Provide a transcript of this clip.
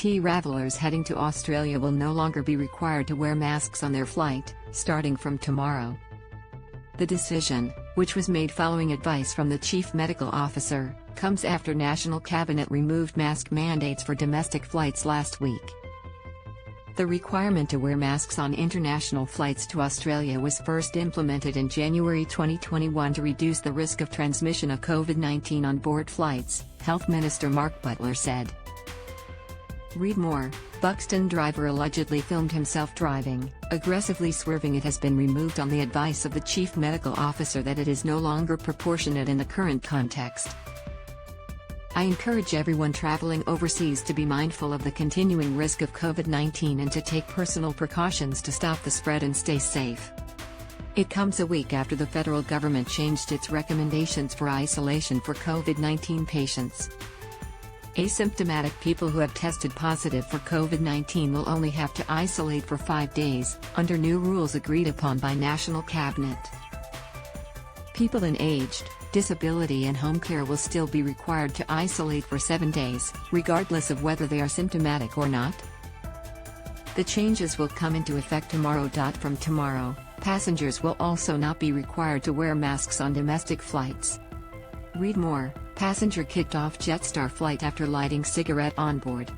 Travelers heading to Australia will no longer be required to wear masks on their flight, starting from tomorrow. The decision, which was made following advice from the Chief Medical Officer, comes after National Cabinet removed mask mandates for domestic flights last week. The requirement to wear masks on international flights to Australia was first implemented in January 2021 to reduce the risk of transmission of COVID-19 on board flights, Health Minister Mark Butler said. Read more. Buxton driver allegedly filmed himself driving, aggressively swerving. It has been removed on the advice of the Chief Medical Officer that it is no longer proportionate in the current context. I encourage everyone traveling overseas to be mindful of the continuing risk of COVID-19 and to take personal precautions to stop the spread and stay safe. It comes a week after the federal government changed its recommendations for isolation for COVID-19 patients. Asymptomatic people who have tested positive for COVID-19 will only have to isolate for 5 days, under new rules agreed upon by National Cabinet. People in aged, disability and home care will still be required to isolate for 7 days, regardless of whether they are symptomatic or not. The changes will come into effect tomorrow. From tomorrow, passengers will also not be required to wear masks on domestic flights. Read more. Passenger kicked off Jetstar flight after lighting cigarette on board.